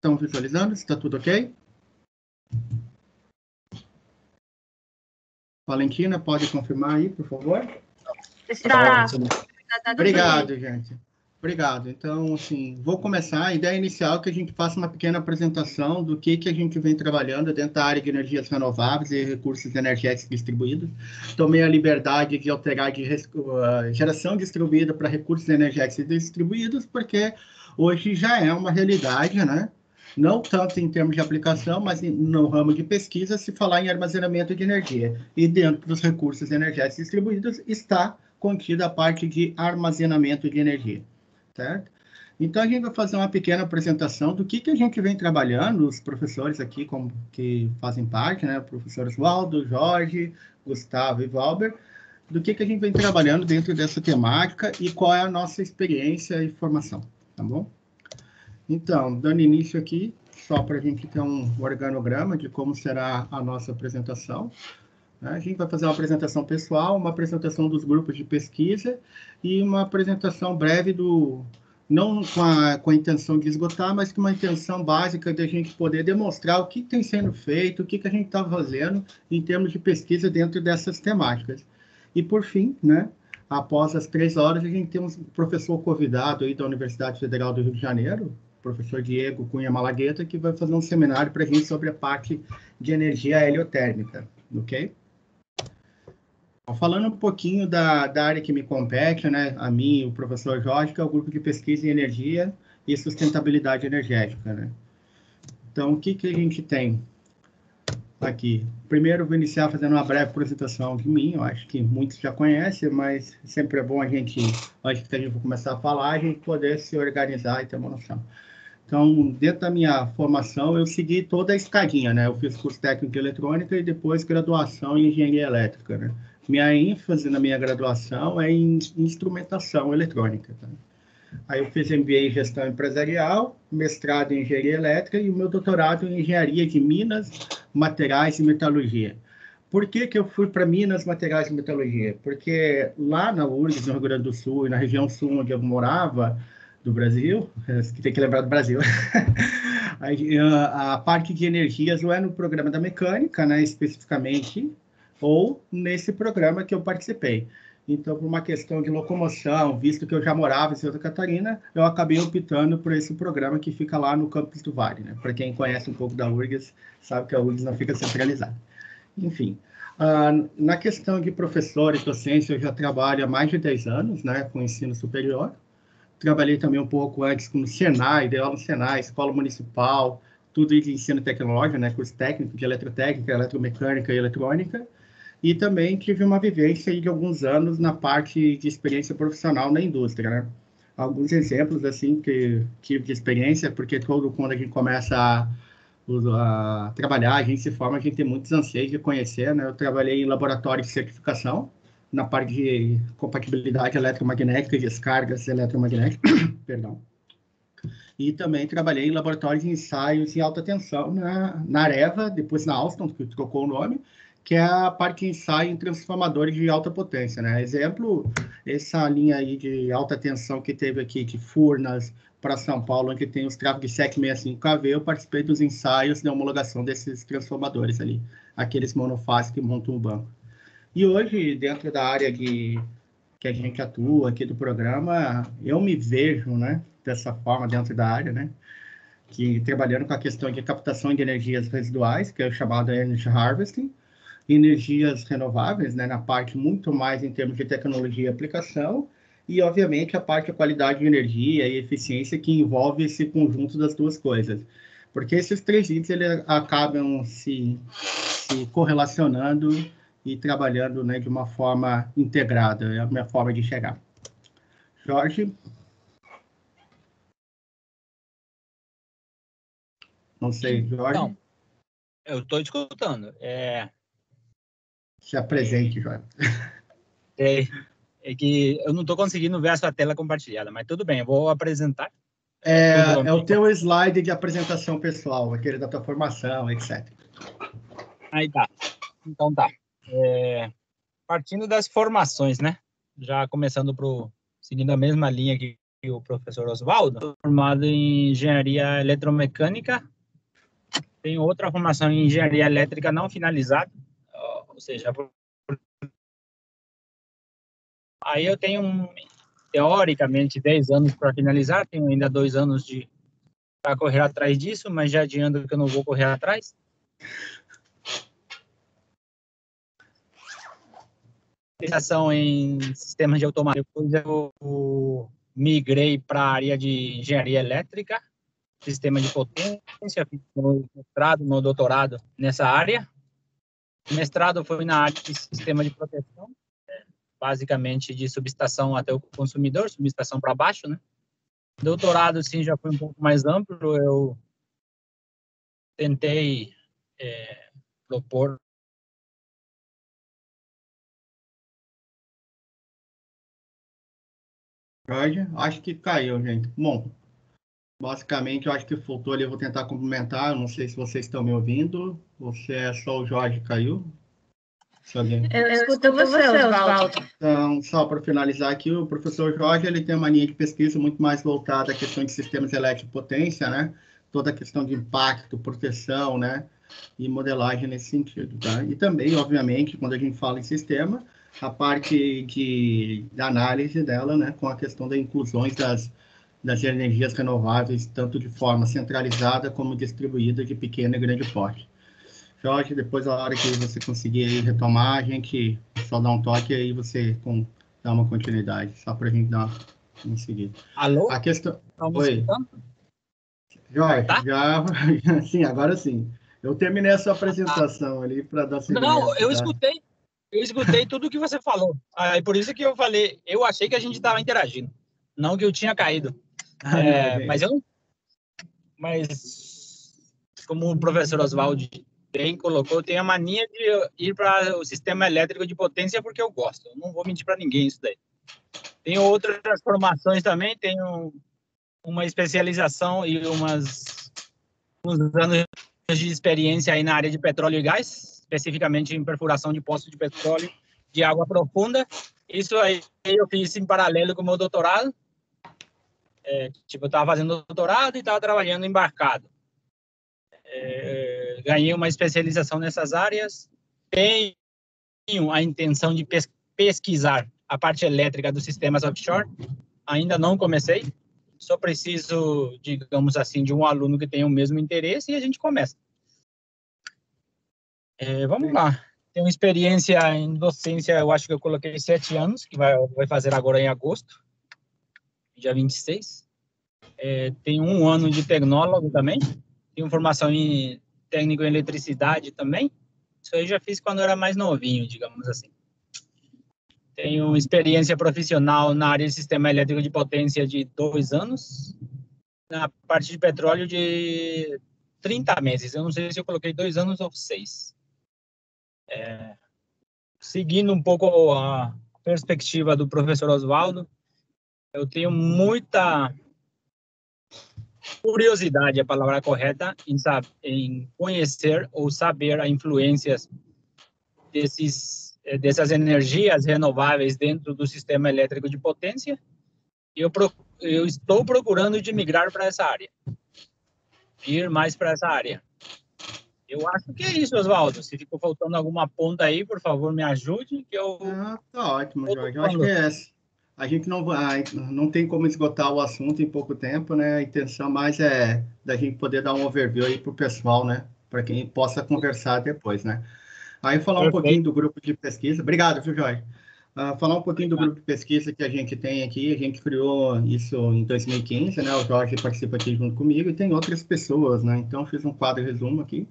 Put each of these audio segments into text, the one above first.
Estão visualizando? Está tudo ok? Valentina, pode confirmar aí, por favor? Está. Obrigado, gente. Obrigado. Então, assim, vou começar. A ideia inicial é que a gente faça uma pequena apresentação do que a gente vem trabalhando dentro da área de energias renováveis e recursos energéticos distribuídos. Tomei a liberdade de alterar de geração distribuída para recursos energéticos distribuídos, porque hoje já é uma realidade, né? Não tanto em termos de aplicação, mas no ramo de pesquisa, se falar em armazenamento de energia. E dentro dos recursos energéticos distribuídos está contida a parte de armazenamento de energia. Certo? Então, a gente vai fazer uma pequena apresentação do que a gente vem trabalhando, os professores aqui que fazem parte, né? Professores Waldo, Jorge, Gustavo e Valber, do que a gente vem trabalhando dentro dessa temática e qual é a nossa experiência e formação, tá bom? Então, dando início aqui, só para a gente ter um organograma de como será a nossa apresentação. A gente vai fazer uma apresentação pessoal, uma apresentação dos grupos de pesquisa e uma apresentação breve não com a intenção de esgotar, mas com uma intenção básica de a gente poder demonstrar o que tem sendo feito, o que a gente está fazendo em termos de pesquisa dentro dessas temáticas. E, por fim, né, após as 3 horas, a gente tem um professor convidado aí da Universidade Federal do Rio de Janeiro, o professor Diego Cunha Malagueta, que vai fazer um seminário para a gente sobre a parte de energia heliotérmica, ok? Falando um pouquinho da área que me compete, né, a mim e o professor Jorge, que é o grupo de pesquisa em energia e sustentabilidade energética, né? Então, o que a gente tem aqui? Primeiro, vou iniciar fazendo uma breve apresentação de mim, eu acho que muitos já conhecem, mas sempre é bom a gente, antes que a gente for começar a falar, a gente poder se organizar e ter uma noção. Então, dentro da minha formação, eu segui toda a escadinha, né? Eu fiz curso técnico de eletrônica e depois graduação em engenharia elétrica, né? Minha ênfase na minha graduação é em instrumentação eletrônica, tá? Aí eu fiz MBA em gestão empresarial, mestrado em engenharia elétrica e o meu doutorado em engenharia de minas, materiais e metalurgia. Por que eu fui para Minas, Materiais e Metalurgia? Porque lá na URGS, no Rio Grande do Sul, e na região sul onde eu morava, do Brasil, que tem que lembrar do Brasil, a parte de energias ou é no programa da mecânica, né, especificamente, ou nesse programa que eu participei. Então, por uma questão de locomoção, visto que eu já morava em Santa Catarina, eu acabei optando por esse programa que fica lá no Campus do Vale, né? Para quem conhece um pouco da URGS, sabe que a URGS não fica centralizada. Enfim, na questão de professor e docência, eu já trabalho há mais de 10 anos, né, com ensino superior. Trabalhei também um pouco antes com o Senai, dei aula no Senai, Escola Municipal, tudo de ensino tecnológico, né, curso técnico de eletrotécnica, eletromecânica e eletrônica. E também tive uma vivência de alguns anos na parte de experiência profissional na indústria, né? Alguns exemplos, assim, que tive de experiência, porque quando a gente começa a trabalhar, a gente se forma, a gente tem muitos anseios de conhecer, né? Eu trabalhei em laboratório de certificação, na parte de compatibilidade eletromagnética, descargas eletromagnéticas, perdão. E também trabalhei em laboratório de ensaios em alta tensão na Areva, depois na Alstom, que trocou o nome, que é a parte de ensaio em transformadores de alta potência, né? Exemplo, essa linha aí de alta tensão que teve aqui de Furnas para São Paulo, onde tem os tráfegos de 765 kV, eu participei dos ensaios de homologação desses transformadores ali, aqueles monofásicos que montam o banco. E hoje, dentro da área que a gente atua aqui do programa, eu me vejo, né, dessa forma dentro da área, né, que trabalhando com a questão de captação de energias residuais, que é o chamado Energy Harvesting, energias renováveis, né, na parte muito mais em termos de tecnologia e aplicação, e, obviamente, a parte da qualidade de energia e eficiência que envolve esse conjunto das duas coisas. Porque esses 3 itens eles acabam se correlacionando e trabalhando, né, de uma forma integrada, é a minha forma de chegar. Jorge? Não sei, Jorge? Não, eu estou escutando. Se apresente, Jorge. É que eu não estou conseguindo ver a sua tela compartilhada, mas tudo bem, eu vou apresentar. É o teu slide de apresentação pessoal, aquele da tua formação, etc. Aí tá. Então tá. Partindo das formações, né? Já começando seguindo a mesma linha que o professor Oswaldo, formado em engenharia eletromecânica. Tenho outra formação em engenharia elétrica não finalizada, ou seja, aí eu tenho, teoricamente, 10 anos para finalizar, tenho ainda 2 anos para correr atrás disso, mas já adianto que eu não vou correr atrás. Especialização em sistemas de automação. Depois eu migrei para a área de engenharia elétrica, sistema de potência, fiz meu mestrado, meu doutorado nessa área. O mestrado foi na área de sistema de proteção, basicamente de subestação até o consumidor, subestação para baixo, né? Doutorado, sim, já foi um pouco mais amplo. Eu tentei propor Jorge, acho que caiu, gente. Bom, basicamente, eu acho que faltou ali, eu vou tentar complementar. Eu não sei se vocês estão me ouvindo. Você é só o Jorge que caiu? Se alguém... Eu escuto você, Oswaldo. Então, só para finalizar aqui, o professor Jorge, ele tem uma linha de pesquisa muito mais voltada à questão de sistemas elétricos de potência, né? Toda a questão de impacto, proteção, né? E modelagem nesse sentido, tá? E também, obviamente, quando a gente fala em sistema, a parte da análise dela, né? Com a questão das inclusões das energias renováveis, tanto de forma centralizada como distribuída de pequeno e grande porte. Jorge, depois, a hora que você conseguir aí retomar, a gente só dá um toque e aí você dá uma continuidade, só para a gente dar uma seguida. Alô? A questão... Oi. Jorge, Tá? sim, agora sim. Eu terminei a sua apresentação ali para dar seguimento. Não, eu escutei tudo que você falou. Aí por isso que eu falei, eu achei que a gente estava interagindo, não que eu tinha caído. Mas como o professor Oswaldo bem colocou, eu tenho a mania de ir para o sistema elétrico de potência porque eu gosto. Eu não vou mentir para ninguém isso daí. Tenho outras formações também, tenho uma especialização e uns anos de experiência aí na área de petróleo e gás, especificamente em perfuração de poços de petróleo de água profunda. Isso aí eu fiz em paralelo com o meu doutorado. Eu estava fazendo doutorado e estava trabalhando embarcado. Ganhei uma especialização nessas áreas. Tenho a intenção de pesquisar a parte elétrica dos sistemas offshore. Ainda não comecei. Só preciso, digamos assim, de um aluno que tenha o mesmo interesse e a gente começa. Vamos lá. Tenho experiência em docência, eu acho que eu coloquei 7 anos, que vai fazer agora em agosto, dia 26. Tenho 1 ano de tecnólogo também. Tenho formação em técnico em eletricidade também. Isso aí já fiz quando eu era mais novinho, digamos assim. Tenho experiência profissional na área de sistema elétrico de potência de 2 anos. Na parte de petróleo de 30 meses. Eu não sei se eu coloquei 2 anos ou 6. Seguindo um pouco a perspectiva do professor Oswaldo, eu tenho muita curiosidade, a palavra correta, em conhecer ou saber as influências dessas energias renováveis dentro do sistema elétrico de potência. E eu estou procurando de migrar para essa área, ir mais para essa área. Eu acho que é isso, Oswaldo. Se ficou faltando alguma ponta aí, por favor, me ajude, que eu... Tá ótimo, Jorge. Eu acho que é essa. A gente não tem como esgotar o assunto em pouco tempo, né? A intenção mais é da gente poder dar um overview aí para o pessoal, né? Para quem possa conversar depois, né? Aí falar um pouquinho do grupo de pesquisa. Obrigado, viu, Jorge? Falar um pouquinho do grupo de pesquisa que a gente tem aqui. A gente criou isso em 2015, né? O Jorge participa aqui junto comigo e tem outras pessoas, né? Então, fiz um quadro resumo aqui.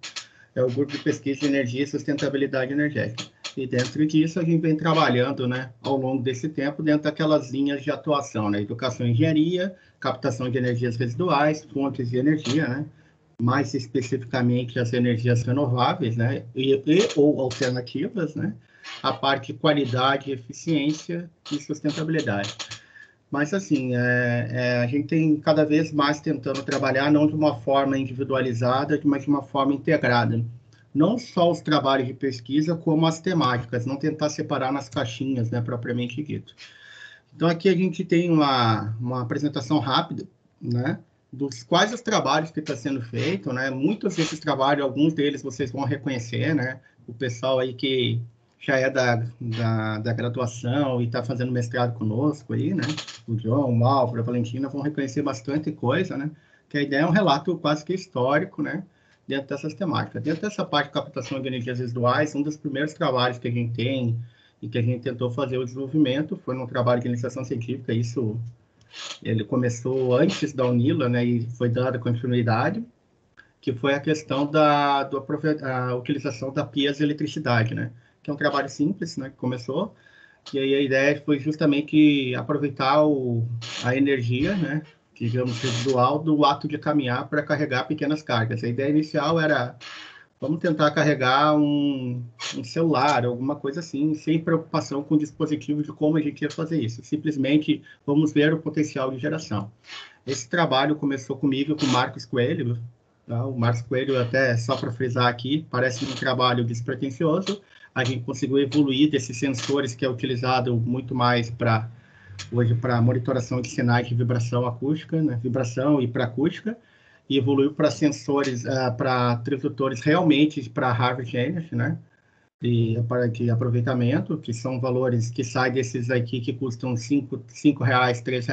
É o grupo de pesquisa de energia e sustentabilidade energética. E dentro disso, a gente vem trabalhando, né, ao longo desse tempo, dentro daquelas linhas de atuação, né? Educação e engenharia, captação de energias residuais, fontes de energia, né? Mais especificamente as energias renováveis, né? Ou alternativas, né? A parte de qualidade, eficiência e sustentabilidade. Mas, assim, a gente tem cada vez mais tentando trabalhar não de uma forma individualizada, mas de uma forma integrada. Não só os trabalhos de pesquisa, como as temáticas, não tentar separar nas caixinhas, né, propriamente dito. Então, aqui a gente tem uma apresentação rápida, né, dos quais os trabalhos que está sendo feito, né, muitos desses trabalhos, alguns deles vocês vão reconhecer, né, o pessoal aí que já é da graduação e está fazendo mestrado conosco aí, né, o João, o Álvaro, a Valentina vão reconhecer bastante coisa, né, que a ideia é um relato quase que histórico, né, dentro dessas temáticas. Dentro dessa parte de captação de energias residuais, um dos primeiros trabalhos que a gente tem e que a gente tentou fazer o desenvolvimento foi num trabalho de iniciação científica, isso ele começou antes da UNILA, né, e foi dada continuidade, que foi a questão da utilização da piezoeletricidade, né, que é um trabalho simples, né, que começou, e aí a ideia foi justamente aproveitar a energia, né, digamos, residual do ato de caminhar para carregar pequenas cargas. A ideia inicial era, vamos tentar carregar um celular, alguma coisa assim, sem preocupação com o dispositivo de como a gente ia fazer isso. Simplesmente vamos ver o potencial de geração. Esse trabalho começou comigo e com o Marcos Coelho. Tá? O Marcos Coelho, até só para frisar aqui, parece um trabalho despretensioso. A gente conseguiu evoluir desses sensores que é utilizado muito mais hoje para monitoração de sinais de vibração acústica, né? Vibração e para acústica, e evoluiu para sensores, para transdutores realmente para Harvard Energy, né? De aproveitamento, que são valores que saem desses aqui que custam R$ reais, R$ 3,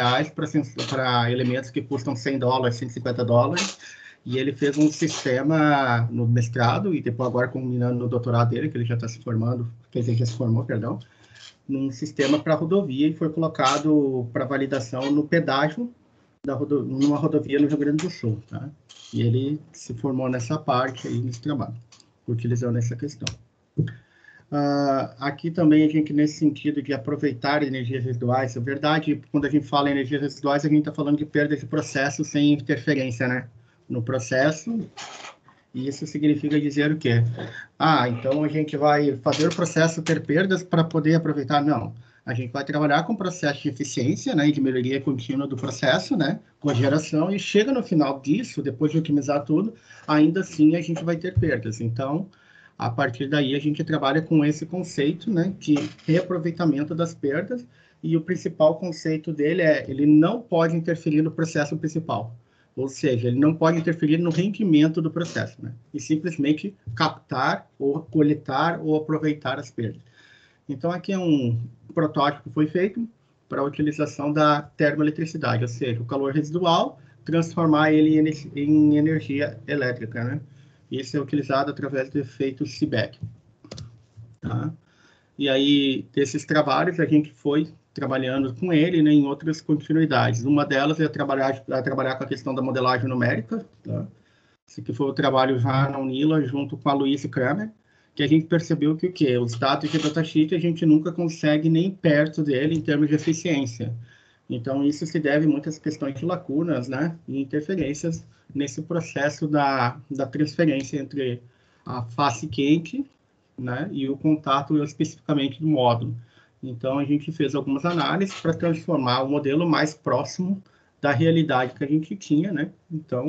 para elementos que custam $100, $150. E ele fez um sistema no mestrado, e depois agora culminando no doutorado dele, que ele já está se formando, quer dizer, já se formou, perdão, num sistema para rodovia, e foi colocado para validação no pedágio numa rodovia no Rio Grande do Sul, tá? E ele se formou nessa parte aí, nesse trabalho, utilizando essa questão. Aqui também a gente, nesse sentido de aproveitar energias residuais, é verdade, quando a gente fala em energias residuais, a gente está falando de perda de processo sem interferência, né? No processo, e isso significa dizer o quê? Então a gente vai fazer o processo ter perdas para poder aproveitar? Não. A gente vai trabalhar com processo de eficiência, né, e de melhoria contínua do processo, né, com a geração, e chega no final disso, depois de otimizar tudo, ainda assim a gente vai ter perdas. Então, a partir daí, a gente trabalha com esse conceito, né, de reaproveitamento das perdas, e o principal conceito dele ele não pode interferir no processo principal. Ou seja, ele não pode interferir no rendimento do processo, né? E simplesmente captar, ou coletar, ou aproveitar as perdas. Então, aqui é um protótipo que foi feito para a utilização da termoeletricidade, ou seja, o calor residual, transformar ele em energia elétrica, né? Isso é utilizado através do efeito Seebeck. Tá? E aí, desses trabalhos, a gente foi trabalhando com ele, né, em outras continuidades. Uma delas é trabalhar com a questão da modelagem numérica. Tá? Esse aqui foi o trabalho já na UNILA, junto com a Louise Kramer, que a gente percebeu que o quê? Os dados de datasheet a gente nunca consegue nem perto dele em termos de eficiência. Então, isso se deve a muitas questões de lacunas, né, e interferências nesse processo da transferência entre a face quente, né, e o contato especificamente do módulo. Então, a gente fez algumas análises para transformar o modelo mais próximo da realidade que a gente tinha, né? Então,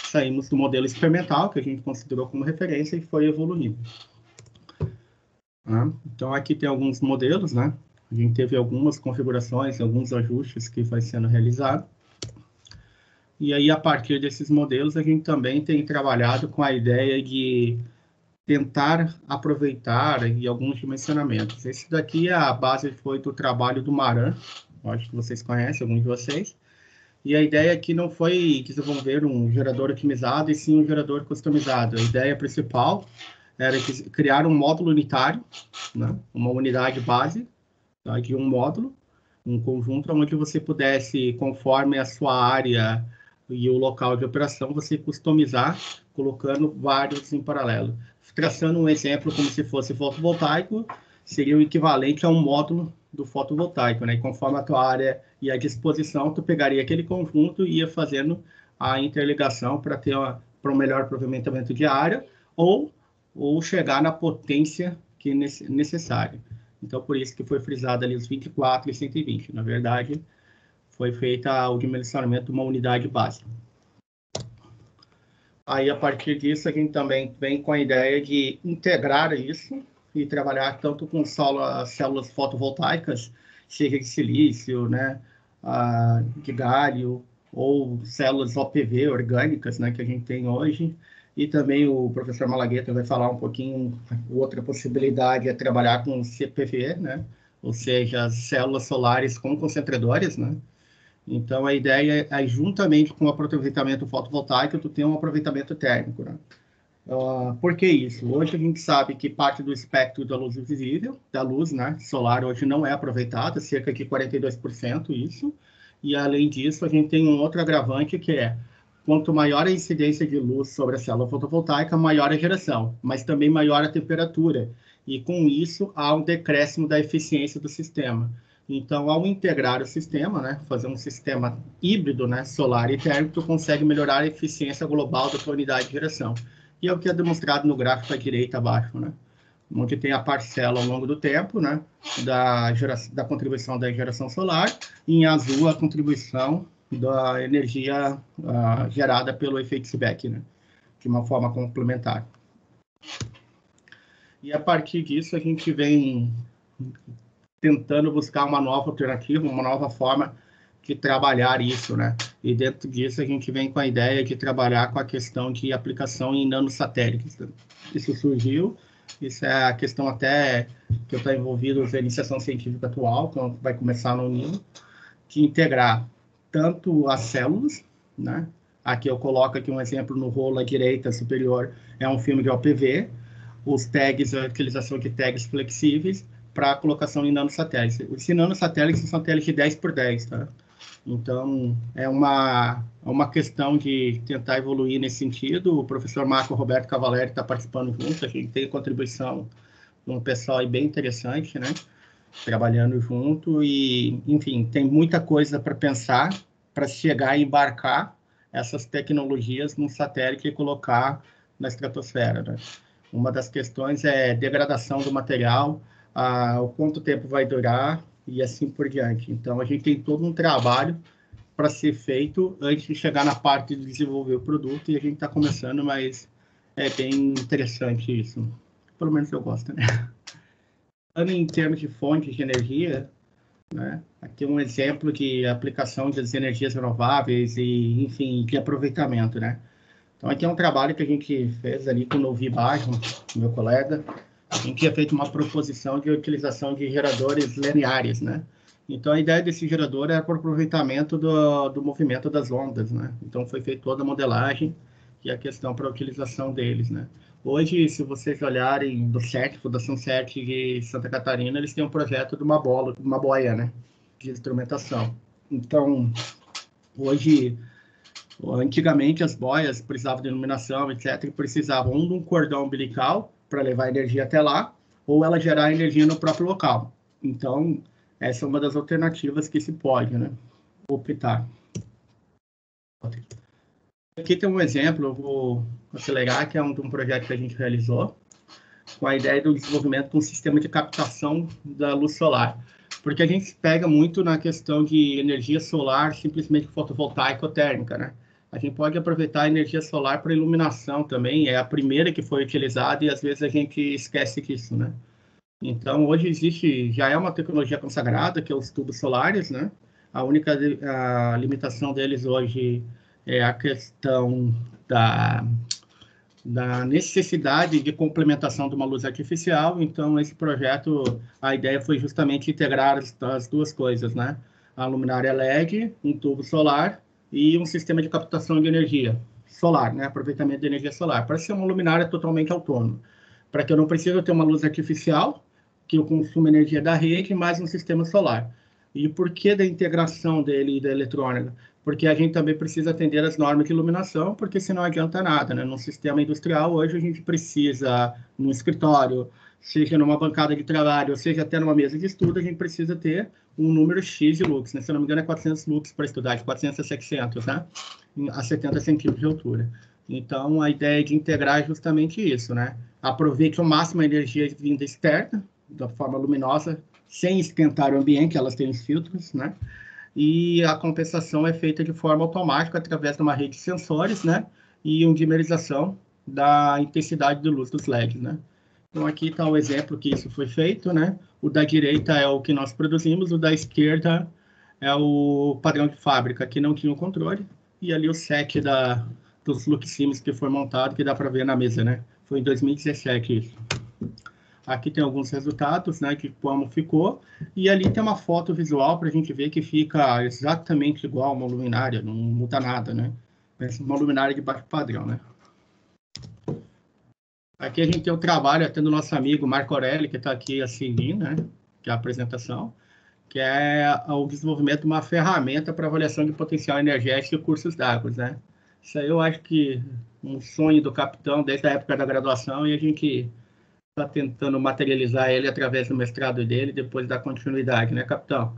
saímos do modelo experimental, que a gente considerou como referência, e foi evoluindo. Então, aqui tem alguns modelos, né? A gente teve algumas configurações, alguns ajustes que vai sendo realizado. E aí, a partir desses modelos, a gente também tem trabalhado com a ideia de tentar aproveitar em alguns dimensionamentos. Esse daqui, a base foi do trabalho do Maran, acho que vocês conhecem, alguns de vocês. E a ideia aqui não foi desenvolver um gerador otimizado, e sim um gerador customizado. A ideia principal era criar um módulo unitário, né? Uma unidade base, tá? De um módulo, um conjunto onde você pudesse, conforme a sua área e o local de operação, você customizar, colocando vários em paralelo. Traçando um exemplo como se fosse fotovoltaico, seria o equivalente a um módulo do fotovoltaico, né? E conforme a tua área e a disposição, tu pegaria aquele conjunto e ia fazendo a interligação para ter um melhor aproveitamento de área, ou chegar na potência que é necessária. Então, por isso que foi frisado ali os 24 e 120. Na verdade, foi feita o dimensionamento de uma unidade básica. Aí, a partir disso, a gente também vem com a ideia de integrar isso e trabalhar tanto com células fotovoltaicas seja de silício, né, de galho, ou células OPV orgânicas, né, que a gente tem hoje. E também o professor Malagueta vai falar um pouquinho, outra possibilidade é trabalhar com CPV, né, ou seja, as células solares com concentradores, né. Então, a ideia é, juntamente com o aproveitamento fotovoltaico, tu tem um aproveitamento térmico, né. Por que isso? Hoje a gente sabe que parte do espectro da luz visível, da luz, né, solar, hoje não é aproveitada, cerca de 42% isso. E, além disso, a gente tem um outro agravante que é, quanto maior a incidência de luz sobre a célula fotovoltaica, maior a geração, mas também maior a temperatura. E, com isso, há um decréscimo da eficiência do sistema. Então, ao integrar o sistema, né, fazer um sistema híbrido, né, solar e térmico, tu consegue melhorar a eficiência global da tua unidade de geração. E é o que é demonstrado no gráfico à direita abaixo, né? Onde tem a parcela ao longo do tempo, né? Da contribuição da geração solar, e em azul a contribuição da energia gerada pelo efeito Seebeck, né? De uma forma complementar. E a partir disso a gente vem tentando buscar uma nova alternativa, uma nova forma de trabalhar isso, né? E dentro disso a gente vem com a ideia de trabalhar com a questão de aplicação em nanosatélites. Isso surgiu, isso é a questão até que eu estou envolvido na iniciação científica atual, que vai começar no Nilo, de integrar tanto as células, né? Aqui eu coloco aqui um exemplo no rolo à direita superior, é um filme de OPV, os tags, a utilização de tags flexíveis para colocação em nanosatélites. Os nanosatélites são satélites de 10 por 10, tá? Então, é uma questão de tentar evoluir nesse sentido. O professor Marco Roberto Cavaleri está participando junto, a gente tem contribuição de um pessoal aí bem interessante, né? Trabalhando junto e, enfim, tem muita coisa para pensar para chegar e embarcar essas tecnologias num satélite e colocar na estratosfera, né? Uma das questões é degradação do material, o quanto tempo vai durar e assim por diante. Então, a gente tem todo um trabalho para ser feito antes de chegar na parte de desenvolver o produto, e a gente está começando, mas é bem interessante isso. Pelo menos eu gosto, né? Em termos de fontes de energia, né? Aqui um exemplo de aplicação das energias renováveis e, enfim, de aproveitamento, né? Então, aqui é um trabalho que a gente fez ali com o Novi Baixo, meu colega. A gente tinha feito uma proposição de utilização de geradores lineares, né? Então, a ideia desse gerador era para o aproveitamento do movimento das ondas, né? Então, foi feita toda a modelagem e a questão para a utilização deles, né? Hoje, se vocês olharem do CERT, Fundação CERT de Santa Catarina, eles têm um projeto de uma boia, né? De instrumentação. Então, hoje, antigamente as boias precisavam de iluminação, etc., e precisavam de um cordão umbilical para levar energia até lá, ou ela gerar energia no próprio local. Então, essa é uma das alternativas que se pode, né, optar. Aqui tem um exemplo, eu vou acelerar, que é um projeto que a gente realizou, com a ideia do desenvolvimento de um sistema de captação da luz solar. Porque a gente pega muito na questão de energia solar, simplesmente fotovoltaica ou térmica, né? A gente pode aproveitar a energia solar para iluminação também, é a primeira que foi utilizada e às vezes a gente esquece disso, né? Então, hoje já é uma tecnologia consagrada, que é os tubos solares, né? A única limitação deles hoje é a questão da necessidade de complementação de uma luz artificial. Então, esse projeto, a ideia foi justamente integrar as duas coisas, né? A luminária LED, um tubo solar e um sistema de captação de energia solar, né? Aproveitamento de energia solar, para ser uma luminária totalmente autônoma, para que eu não precise ter uma luz artificial, que eu consumo energia da rede, mais um sistema solar. E por que da integração dele e da eletrônica? Porque a gente também precisa atender as normas de iluminação, porque senão não adianta nada, né? No sistema industrial, hoje a gente precisa, no escritório, seja numa bancada de trabalho, seja até numa mesa de estudo, a gente precisa ter um número X de lux, né? Se eu não me engano, é 400 lux para estudar, de 400 a 600, né? A 70 centímetros de altura. Então, a ideia é de integrar é justamente isso, né? Aproveite ao máximo a energia vinda externa, da forma luminosa, sem esquentar o ambiente, elas têm os filtros, né? E a compensação é feita de forma automática através de uma rede de sensores, né? E uma dimerização da intensidade de luz dos LEDs, né? Então, aqui está o exemplo que isso foi feito, né? O da direita é o que nós produzimos, o da esquerda é o padrão de fábrica, que não tinha o controle, e ali o set dos Fluxims que foi montado, que dá para ver na mesa, né? Foi em 2017 isso. Aqui tem alguns resultados, né, de como ficou, e ali tem uma foto visual para a gente ver que fica exatamente igual a uma luminária, não muda nada, né? Parece uma luminária de baixo padrão, né? Aqui a gente tem o trabalho até do nosso amigo Marco Aurélio, que está aqui assistindo, né? Que é a apresentação, que é o desenvolvimento de uma ferramenta para avaliação de potencial energético e cursos d'água, né? Isso aí eu acho que um sonho do capitão desde a época da graduação, e a gente está tentando materializar ele através do mestrado dele, depois da continuidade, né, capitão?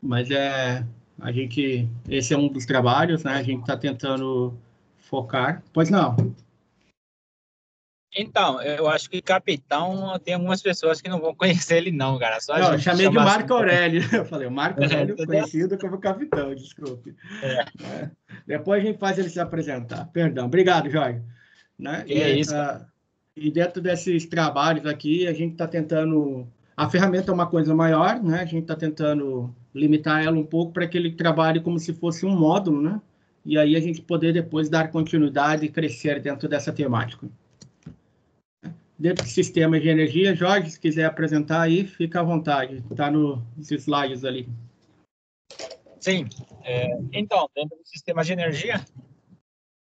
Mas esse é um dos trabalhos, né? A gente está tentando focar. Pois não? Então, eu acho que capitão tem algumas pessoas que não vão conhecer ele não, cara. Só Não, eu chamei de Marco assim. Aurélio. Eu falei, o Marco Aurélio, conhecido como capitão, desculpe. Depois a gente faz ele se apresentar. Perdão. Obrigado, Jorge. Né? Isso. E dentro desses trabalhos aqui, a gente está tentando... A ferramenta é uma coisa maior, né? A gente está tentando limitar ela um pouco para que ele trabalhe como se fosse um módulo, né? E aí a gente poder depois dar continuidade e crescer dentro dessa temática. Dentro do sistema de energia, Jorge, se quiser apresentar aí, fica à vontade. Está nos slides ali. Sim. Então, dentro do sistema de energia,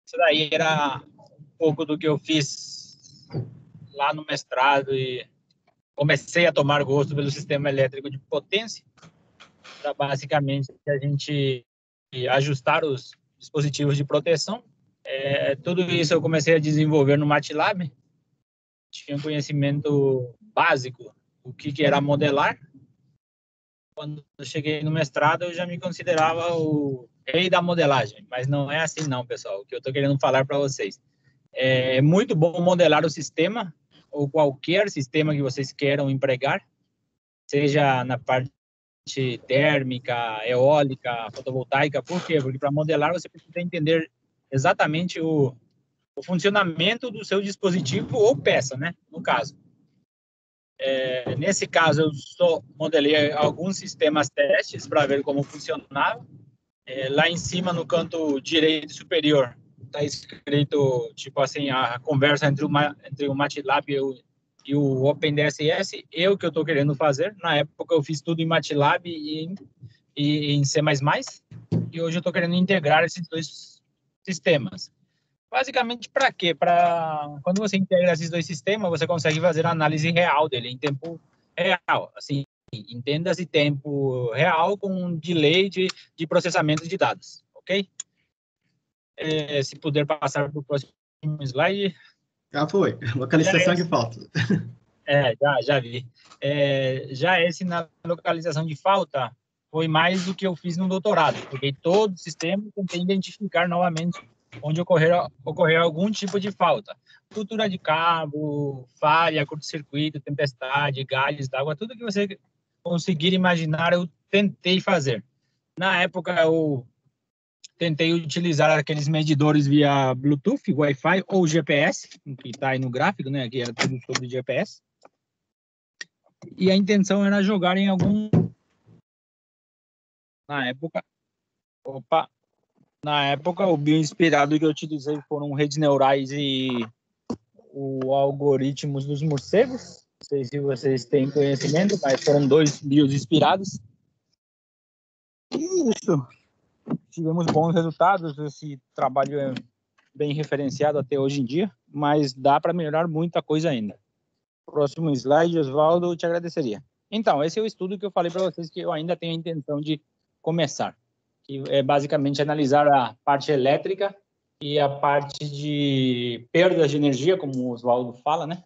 isso daí era um pouco do que eu fiz lá no mestrado e comecei a tomar gosto pelo sistema elétrico de potência, para basicamente a gente ajustar os dispositivos de proteção. Tudo isso eu comecei a desenvolver no MATLAB. Tinha um conhecimento básico do que era modelar. Quando eu cheguei no mestrado, eu já me considerava o rei da modelagem, mas não é assim não, pessoal. O que eu estou querendo falar para vocês. É muito bom modelar o sistema, ou qualquer sistema que vocês queiram empregar, seja na parte térmica, eólica, fotovoltaica. Por quê? Porque para modelar você precisa entender exatamente o funcionamento do seu dispositivo ou peça, né? No caso. Nesse caso, eu só modelei alguns sistemas testes para ver como funcionava. Lá em cima, no canto direito superior, está escrito, tipo assim, a conversa entre o MATLAB e o OpenDSS, que eu estou querendo fazer. Na época, eu fiz tudo em MATLAB e em C++, e hoje eu estou querendo integrar esses dois sistemas. Basicamente, para quê? Quando você integra esses dois sistemas, você consegue fazer a análise real dele, em tempo real. Assim, entenda-se tempo real com um delay de processamento de dados, ok? Se puder passar para o próximo slide. Já foi. Localização de falta. Já vi. Já esse na localização de falta foi mais do que eu fiz no doutorado. Peguei todo o sistema e tentei identificar novamente onde ocorrer algum tipo de falta. Ruptura de cabo, falha, curto-circuito, tempestade, galhos d'água, tudo que você conseguir imaginar, eu tentei fazer. Na época, eu tentei utilizar aqueles medidores via Bluetooth, Wi-Fi ou GPS, que está aí no gráfico, né? Aqui era tudo sobre GPS. E a intenção era jogar em algum... Na época, o bioinspirado que eu utilizei foram redes neurais e o algoritmos dos morcegos. Não sei se vocês têm conhecimento, mas foram 2 bios inspirados. E isso. Tivemos bons resultados. Esse trabalho é bem referenciado até hoje em dia, mas dá para melhorar muita coisa ainda. Próximo slide, Oswaldo, eu te agradeceria. Então, esse é o estudo que eu falei para vocês que eu ainda tenho a intenção de começar, que é basicamente analisar a parte elétrica e a parte de perdas de energia, como o Oswaldo fala, né?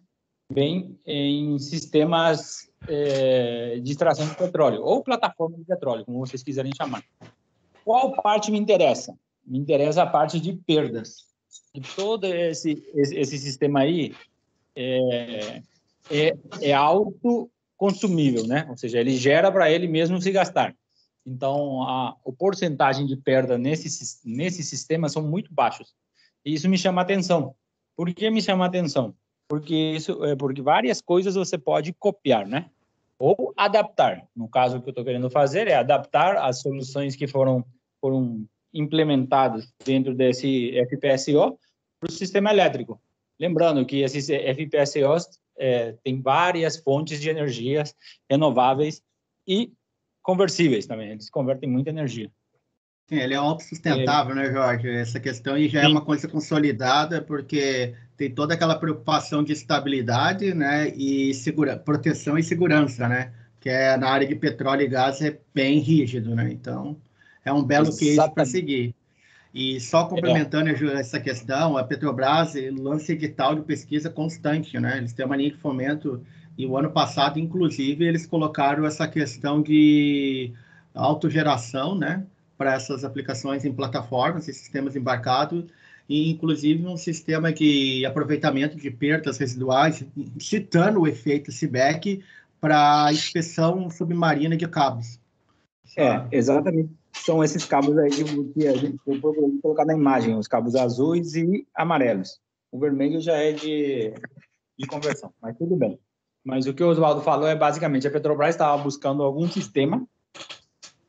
Bem em sistemas de extração de petróleo, ou plataforma de petróleo, como vocês quiserem chamar. Qual parte me interessa? Me interessa a parte de perdas. E todo esse sistema aí é autoconsumível, né? Ou seja, ele gera para ele mesmo se gastar. Então, a porcentagem de perda nesse sistema são muito baixos. E isso me chama a atenção. Por que me chama a atenção? porque várias coisas você pode copiar, né? Ou adaptar. No caso, o que eu estou querendo fazer é adaptar as soluções que foram implementadas dentro desse FPSO para o sistema elétrico. Lembrando que esses FPSOs têm várias fontes de energias renováveis e conversíveis também. Eles convertem muita energia. Sim, ele é autossustentável, né, Jorge? Essa questão aí já é Sim. uma coisa consolidada, porque tem toda aquela preocupação de estabilidade, né, e proteção e segurança, né, que na área de petróleo e gás é bem rígido, né, então é um belo case para seguir. E só complementando essa questão, a Petrobras lança edital de pesquisa constante, né, eles têm uma linha de fomento, e o ano passado, inclusive, eles colocaram essa questão de autogeração, né, para essas aplicações em plataformas e sistemas embarcados, e inclusive um sistema de aproveitamento de perdas residuais, citando o efeito Seebeck para inspeção submarina de cabos. Exatamente. São esses cabos aí que a gente procurou colocar na imagem, os cabos azuis e amarelos. O vermelho já é de conversão, mas tudo bem. Mas o que o Oswaldo falou é basicamente a Petrobras estava buscando algum sistema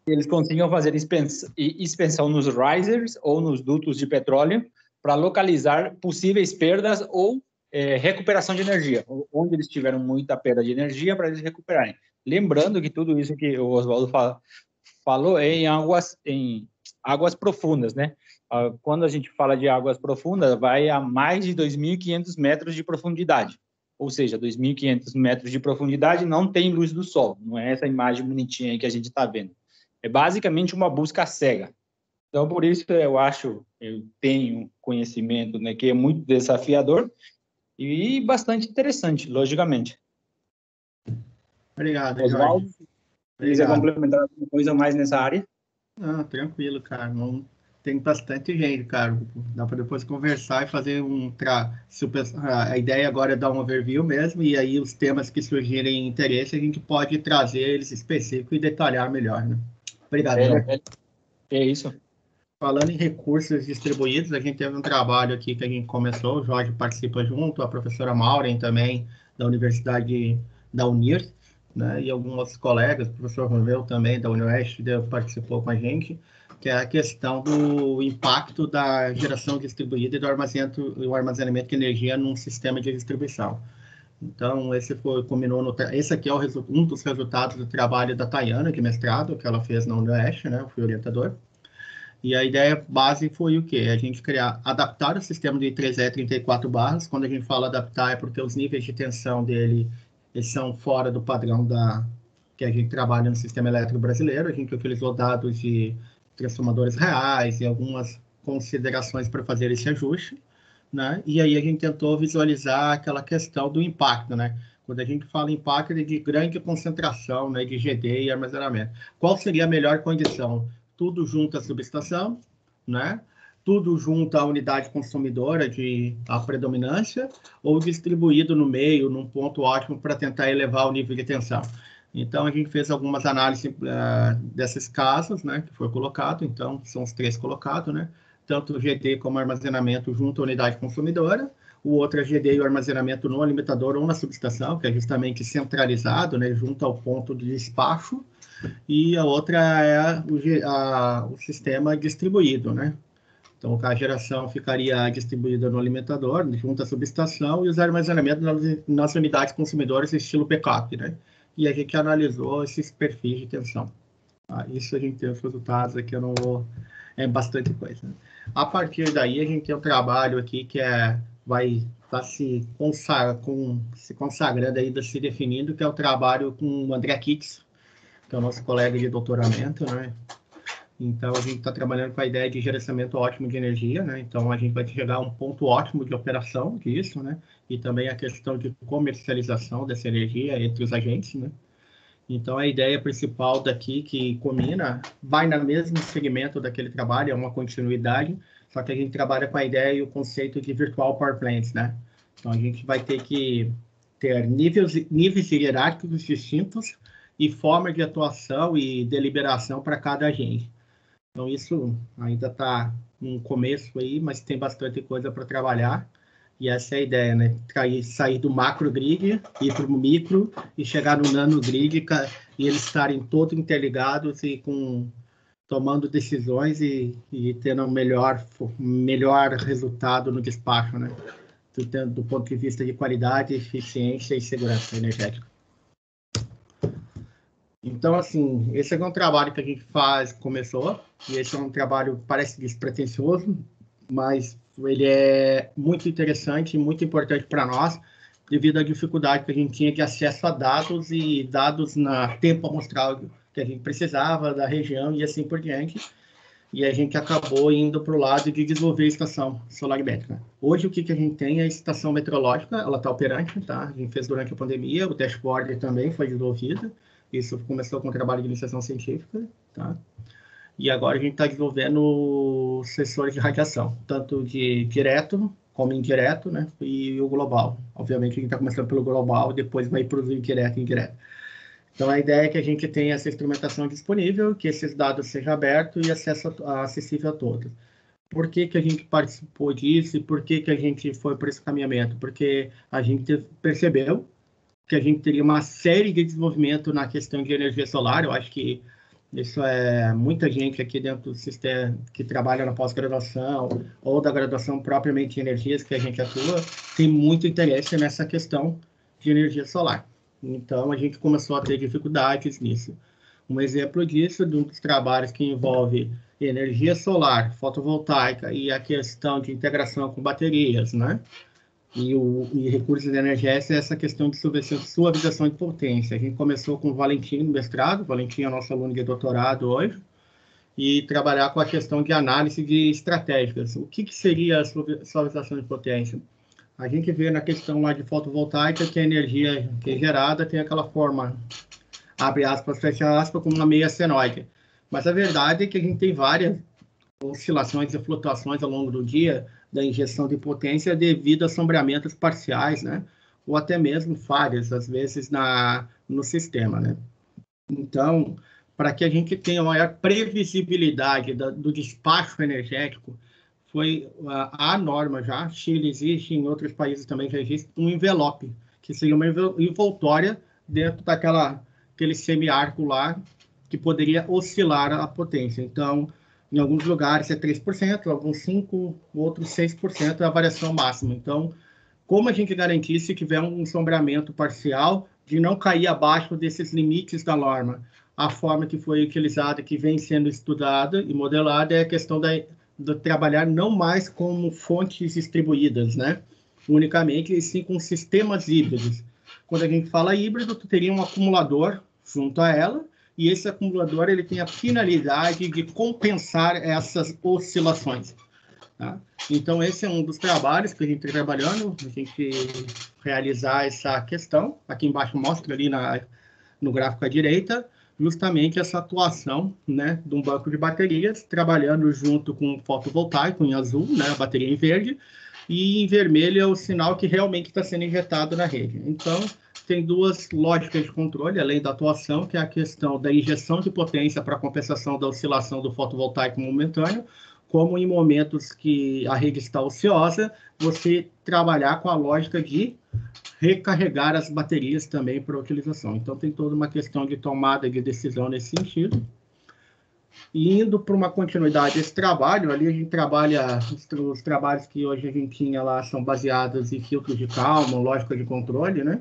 que eles consigam fazer inspeção nos risers ou nos dutos de petróleo para localizar possíveis perdas ou recuperação de energia, onde eles tiveram muita perda de energia para eles recuperarem. Lembrando que tudo isso que o Oswaldo falou é em águas profundas, né? Quando a gente fala de águas profundas, vai a mais de 2.500 metros de profundidade. Ou seja, 2.500 metros de profundidade não tem luz do sol. Não é essa imagem bonitinha aí que a gente está vendo. É basicamente uma busca cega. Então, por isso eu tenho conhecimento, né, que é muito desafiador e bastante interessante, logicamente. Obrigado, Oswaldo, Jorge. quiser complementar alguma coisa mais nessa área? Não, tranquilo, cara. Não, tem bastante gente, cara. Dá para depois conversar e fazer a ideia agora é dar um overview mesmo, e aí os temas que surgirem interesse, a gente pode trazer eles específicos e detalhar melhor, né? Obrigado, Jorge. É isso. Falando em recursos distribuídos, a gente teve um trabalho aqui que a gente começou, o Jorge participa junto, a professora Maureen também, da Universidade da Unir, né, e alguns colegas, o professor Romeu também, da Unioeste, participou com a gente, que é a questão do impacto da geração distribuída e do armazenamento de energia num sistema de distribuição. Então, esse aqui é um dos resultados do trabalho da Tayana, de mestrado, que ela fez na Unioeste, né, eu fui orientador. E a ideia base foi o quê? A gente adaptar o sistema de 3E34 barras. Quando a gente fala adaptar, é porque os níveis de tensão dele eles são fora do padrão que a gente trabalha no sistema elétrico brasileiro. A gente utilizou dados de transformadores reais e algumas considerações para fazer esse ajuste, né? E aí a gente tentou visualizar aquela questão do impacto, né? Quando a gente fala impacto, é de grande concentração, né, de GD e armazenamento. Qual seria a melhor condição? Tudo junto à subestação, né? Tudo junto à unidade consumidora a predominância, ou distribuído no meio, num ponto ótimo para tentar elevar o nível de tensão. Então, a gente fez algumas análises desses casos, né, que foi colocado, então, são os 3 colocados, né? Tanto o GD como o armazenamento junto à unidade consumidora, o outro é GD e o armazenamento no alimentador ou na subestação, que é justamente centralizado, né, junto ao ponto de despacho, e a outra é o sistema distribuído, né? Então, a geração ficaria distribuída no alimentador, junto à subestação, e os armazenamentos nas unidades consumidoras, estilo backup, né? E a gente analisou esses perfis de tensão. Isso a gente tem os resultados aqui, eu não vou... É bastante coisa. A partir daí, a gente tem um trabalho aqui que vai estar se consagrando aí, se definindo, que é o trabalho com o André Kitts, que é o nosso colega de doutoramento, né? Então, a gente está trabalhando com a ideia de gerenciamento ótimo de energia, né? Então, a gente vai chegar a um ponto ótimo de operação disso, né? E também a questão de comercialização dessa energia entre os agentes, né? Então, a ideia principal daqui, que combina, vai no mesmo segmento daquele trabalho, é uma continuidade, só que a gente trabalha com a ideia e o conceito de virtual power plants, né? Então, a gente vai ter que ter níveis hierárquicos distintos e forma de atuação e deliberação para cada agente. Então, isso ainda está no começo aí, mas tem bastante coisa para trabalhar. E essa é a ideia, né? Sair do macro grid, ir para o micro e chegar no nano grid e eles estarem todos interligados e tomando decisões e tendo um melhor resultado no despacho, né? Do ponto de vista de qualidade, eficiência e segurança energética. Então, assim, esse é um trabalho que a gente começou, e esse é um trabalho, parece despretensioso, mas ele é muito interessante e muito importante para nós, devido à dificuldade que a gente tinha de acesso a dados e dados na tempo amostral que a gente precisava da região e assim por diante. E a gente acabou indo para o lado de desenvolver a estação solarimétrica. Hoje, o que a gente tem é a estação meteorológica, ela está operante, tá? A gente fez durante a pandemia, o dashboard também foi desenvolvido. Isso começou com o trabalho de iniciação científica, tá? E agora a gente está desenvolvendo sensores de radiação, tanto de direto como indireto, né? E o global. Obviamente, a gente está começando pelo global, depois vai para o indireto e indireto. Então, a ideia é que a gente tenha essa instrumentação disponível, que esses dados sejam abertos e acessível a todos. Por que a gente participou disso e por que a gente foi por esse caminhamento? Porque a gente percebeu que a gente teria uma série de desenvolvimento na questão de energia solar. Eu acho que isso é muita gente aqui dentro do sistema que trabalha na pós-graduação ou da graduação propriamente em energias que a gente atua, tem muito interesse nessa questão de energia solar. Então, a gente começou a ter dificuldades nisso. Um exemplo disso, de um dos trabalhos que envolve energia solar, fotovoltaica e a questão de integração com baterias, né? E recursos energéticos, essa questão de suavização de potência. A gente começou com o Valentim no mestrado, o Valentim é nosso aluno de doutorado hoje, e trabalhar com a questão de análise de estratégias. O que seria a suavização de potência? A gente vê na questão lá de fotovoltaica que a energia que é gerada tem aquela forma, abre aspas, fecha aspas, como uma meia senoide. Mas a verdade é que a gente tem várias oscilações e flutuações ao longo do dia da injeção de potência devido a sombreamentos parciais, né? Ou até mesmo falhas, às vezes, no sistema, né? Então, para que a gente tenha maior previsibilidade do despacho energético, foi a norma já, Chile existe, em outros países também já existe, um envelope, que seria uma envoltória dentro daquele semiarco lá, que poderia oscilar a potência. Então, em alguns lugares é 3%, alguns 5%, outros 6% é a variação máxima. Então, como a gente garantir, se tiver um sombreamento parcial, de não cair abaixo desses limites da norma? A forma que foi utilizada, que vem sendo estudada e modelada, é a questão de trabalhar não mais como fontes distribuídas, né? Unicamente, e sim com sistemas híbridos. Quando a gente fala híbrido, tu teria um acumulador junto a ela, e esse acumulador ele tem a finalidade de compensar essas oscilações. Tá? Então, esse é um dos trabalhos que a gente está trabalhando, a gente realizar essa questão. Aqui embaixo mostra ali no gráfico à direita, justamente essa atuação, né, de um banco de baterias, trabalhando junto com o fotovoltaico em azul, né, a bateria em verde, e em vermelho é o sinal que realmente está sendo injetado na rede. Então, tem duas lógicas de controle, além da atuação, que é a questão da injeção de potência para compensação da oscilação do fotovoltaico momentâneo, como em momentos que a rede está ociosa, você trabalhar com a lógica de recarregar as baterias também para utilização. Então, tem toda uma questão de tomada de decisão nesse sentido. E indo para uma continuidade desse trabalho, ali a gente trabalha, os trabalhos que hoje a gente tinha lá são baseados em filtros de calma, lógica de controle, né?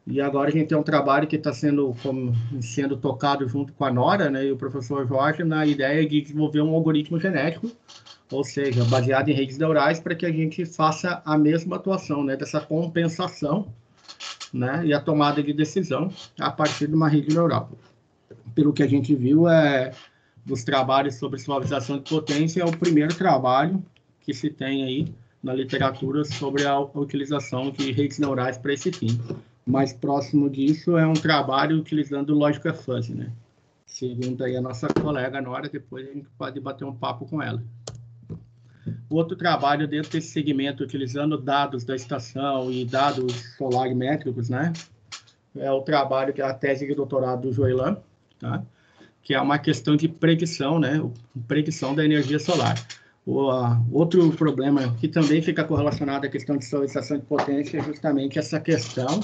E agora a gente tem um trabalho que está sendo tocado junto com a Nora, né, e o professor Jorge, na ideia de desenvolver um algoritmo genético, ou seja, baseado em redes neurais, para que a gente faça a mesma atuação, né, dessa compensação, né, e a tomada de decisão a partir de uma rede neural. Pelo que a gente viu, dos trabalhos sobre suavização de potência, é o primeiro trabalho que se tem aí na literatura sobre a utilização de redes neurais para esse fim. Mais próximo disso é um trabalho utilizando lógica fuzzy, né? Segundo aí a nossa colega Nora, depois a gente pode bater um papo com ela. Outro trabalho dentro desse segmento, utilizando dados da estação e dados solarimétricos, né? É o trabalho, que é a tese de doutorado do Joelan, tá? Que é uma questão de predição, né? Predição da energia solar. Outro problema que também fica correlacionado à questão de solicitação de potência é justamente essa questão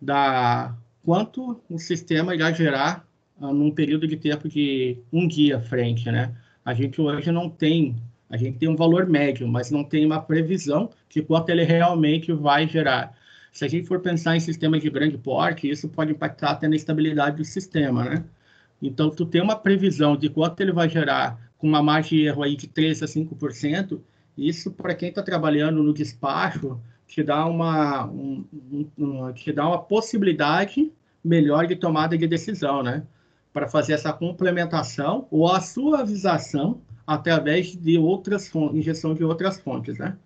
da quanto o sistema irá gerar num período de tempo de um dia à frente, né? A gente hoje não tem, a gente tem um valor médio, mas não tem uma previsão de quanto ele realmente vai gerar. Se a gente for pensar em sistemas de grande porte, isso pode impactar até na estabilidade do sistema, né? Então, tu tem uma previsão de quanto ele vai gerar com uma margem de erro aí de 3% a 5%, isso, para quem está trabalhando no despacho, te dá uma possibilidade melhor de tomada de decisão, né? Para fazer essa complementação ou a suavização através de outras fontes, injeção de outras fontes, né?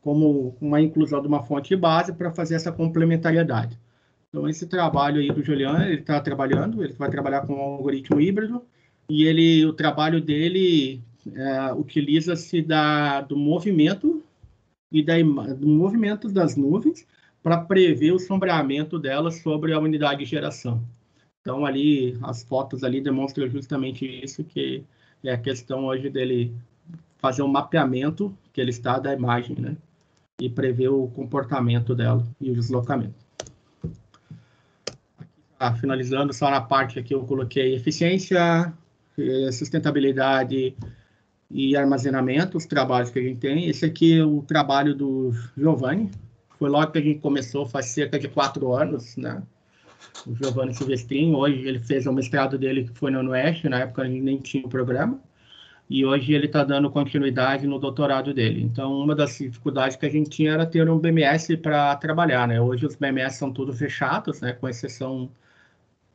Como uma inclusão de uma fonte base para fazer essa complementariedade. Então, esse trabalho aí do Juliano, ele está trabalhando, ele vai trabalhar com um algoritmo híbrido, e o trabalho dele utiliza-se do movimento do movimento das nuvens para prever o sombreamento delas sobre a unidade de geração. Então, ali, as fotos ali demonstram justamente isso, que é a questão hoje dele fazer um mapeamento que ele está da imagem, né? E prever o comportamento dela e o deslocamento. Finalizando, só na parte aqui eu coloquei eficiência, sustentabilidade e armazenamento, os trabalhos que a gente tem. Esse aqui é o trabalho do Giovanni, foi logo que a gente começou, faz cerca de 4 anos, né? O Giovanni Silvestrinho, hoje ele fez o mestrado dele, que foi no Oeste, na época a gente nem tinha o programa, e hoje ele está dando continuidade no doutorado dele. Então, uma das dificuldades que a gente tinha era ter um BMS para trabalhar, né? Hoje os BMS são todos fechados, né? Com exceção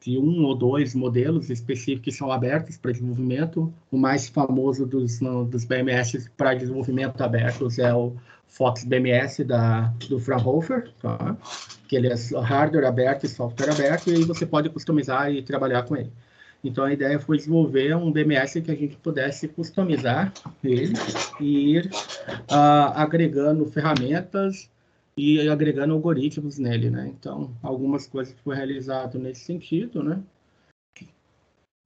de 1 ou 2 modelos específicos que são abertos para desenvolvimento. O mais famoso dos BMS para desenvolvimento abertos é o Fox BMS do Fraunhofer, tá? Que ele é hardware aberto e software aberto, e aí você pode customizar e trabalhar com ele. Então, a ideia foi desenvolver um BMS que a gente pudesse customizar ele e ir agregando ferramentas e agregando algoritmos nele, né? Então, algumas coisas foram realizadas nesse sentido, né?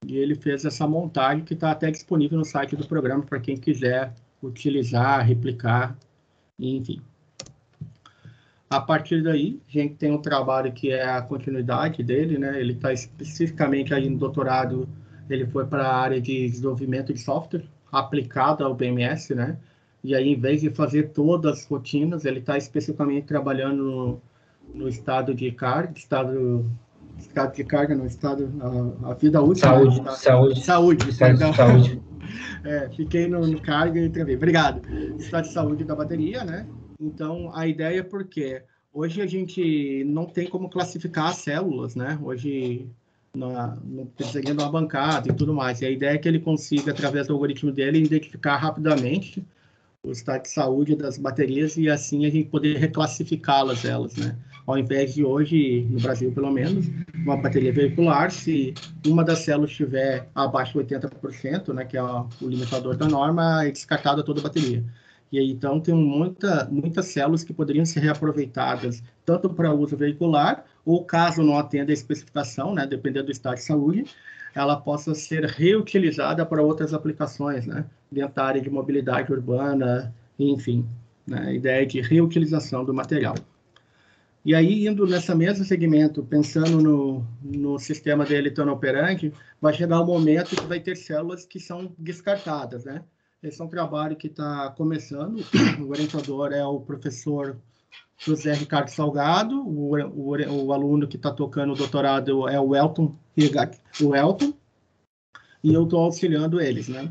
E ele fez essa montagem que está até disponível no site do programa para quem quiser utilizar, replicar, enfim. A partir daí, a gente tem um trabalho que é a continuidade dele, né? Ele está especificamente aí no doutorado, ele foi para a área de desenvolvimento de software aplicado ao BMS, né? E aí, em vez de fazer todas as rotinas, ele está especificamente trabalhando no estado de carga, a vida útil. Saúde. Fiquei no carga e travei. Obrigado. Estado de saúde da bateria, né? Então, a ideia é porque hoje a gente não tem como classificar as células, né? Hoje, seguindo uma bancada e tudo mais. E a ideia é que ele consiga, através do algoritmo dele, identificar rapidamente o estado de saúde das baterias e assim a gente poder reclassificá-las, né? Ao invés de hoje, no Brasil pelo menos, uma bateria veicular, se uma das células estiver abaixo de 80%, né, que é o limitador da norma, é descartada toda a bateria. E aí, então, tem muitas células que poderiam ser reaproveitadas tanto para uso veicular, ou caso não atenda a especificação, né, dependendo do estado de saúde, ela possa ser reutilizada para outras aplicações, né, dentro da área de mobilidade urbana, enfim, né, a ideia de reutilização do material. E aí, indo nessa mesmo segmento, pensando no sistema dele tão operante, vai chegar um momento que vai ter células que são descartadas, né? Esse é um trabalho que está começando, o orientador é o professor José Ricardo Salgado, o aluno que está tocando o doutorado é o Elton, e eu estou auxiliando eles, né?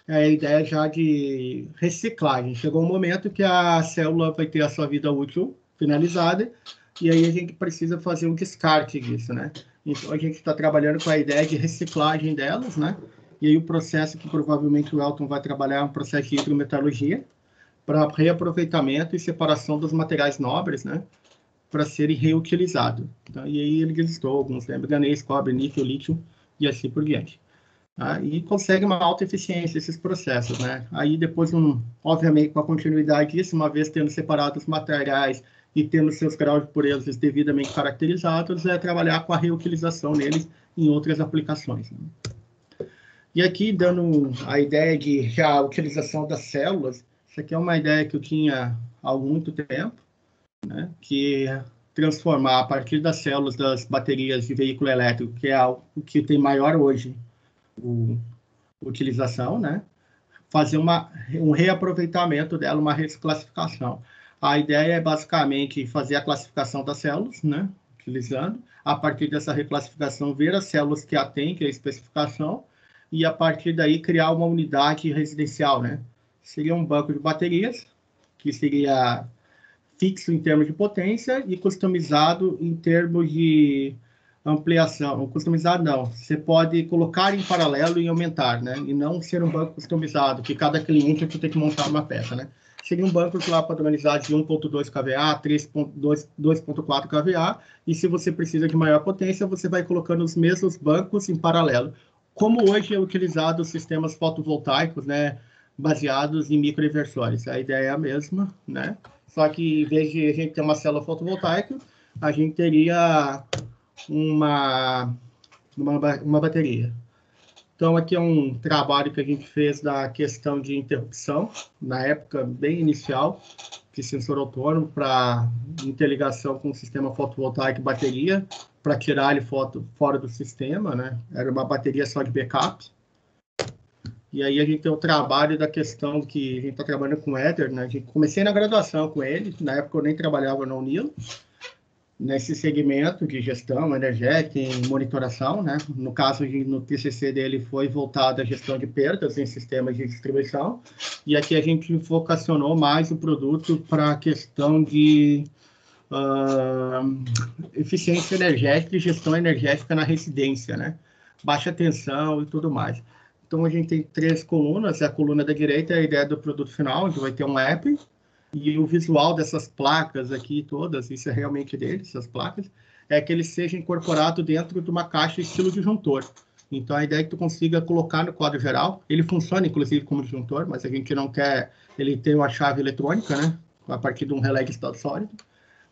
É a ideia já de reciclagem. Chegou um momento que a célula vai ter a sua vida útil finalizada, e aí a gente precisa fazer um descarte disso, né? Então, a gente está trabalhando com a ideia de reciclagem delas, né? E aí o processo que provavelmente o Elton vai trabalhar é um processo de hidrometalurgia para reaproveitamento e separação dos materiais nobres, né? Para serem reutilizados. Então, e aí ele listou alguns, né? Manganês, cobre, níquel, lítio e assim por diante. Tá? E consegue uma alta eficiência esses processos, né? Aí depois, obviamente, com a continuidade disso, uma vez tendo separado os materiais e tendo seus graus de pureza devidamente caracterizados, é trabalhar com a reutilização neles em outras aplicações. Né? E aqui, dando a ideia de já a utilização das células, isso aqui é uma ideia que eu tinha há muito tempo, né? Que é transformar a partir das células das baterias de veículo elétrico, que é o que tem maior hoje utilização, né? Fazer um reaproveitamento dela, uma reclassificação. A ideia é basicamente fazer a classificação das células, né? Utilizando, a partir dessa reclassificação, ver as células que atendem a especificação e, a partir daí, criar uma unidade residencial, né? Seria um banco de baterias, que seria fixo em termos de potência e customizado em termos de ampliação. Customizado não, você pode colocar em paralelo e aumentar, né? E não ser um banco customizado, que cada cliente tem que montar uma peça, né? Seria um banco lá padronizado de 1.2 kVA, 2.4 kVA, e se você precisa de maior potência, você vai colocando os mesmos bancos em paralelo. Como hoje é utilizado os sistemas fotovoltaicos, né? Baseados em microinversores. A ideia é a mesma, né? Só que, em vez de a gente ter uma célula fotovoltaica, a gente teria uma bateria. Então, aqui é um trabalho que a gente fez da questão de interrupção, na época bem inicial, de sensor autônomo para interligação com o sistema fotovoltaico e bateria, para tirar ele fora do sistema, né? Era uma bateria só de backup. E aí a gente tem o trabalho da questão que a gente está trabalhando com o Éder, né? Comecei na graduação com ele, na época eu nem trabalhava na Unil, nesse segmento de gestão energética e monitoração, né? No caso, no TCC dele foi voltado à gestão de perdas em sistemas de distribuição, e aqui a gente vocacionou mais o produto para a questão de eficiência energética e gestão energética na residência, né? Baixa tensão e tudo mais. Então, a gente tem 3 colunas. A coluna da direita é a ideia do produto final, onde vai ter um app, e o visual dessas placas aqui todas, isso é realmente deles, essas placas, é que ele seja incorporado dentro de uma caixa estilo disjuntor. Então, a ideia é que tu consiga colocar no quadro geral. Ele funciona, inclusive, como disjuntor, mas a gente não quer... Ele tem uma chave eletrônica, né? A partir de um relé de estado sólido,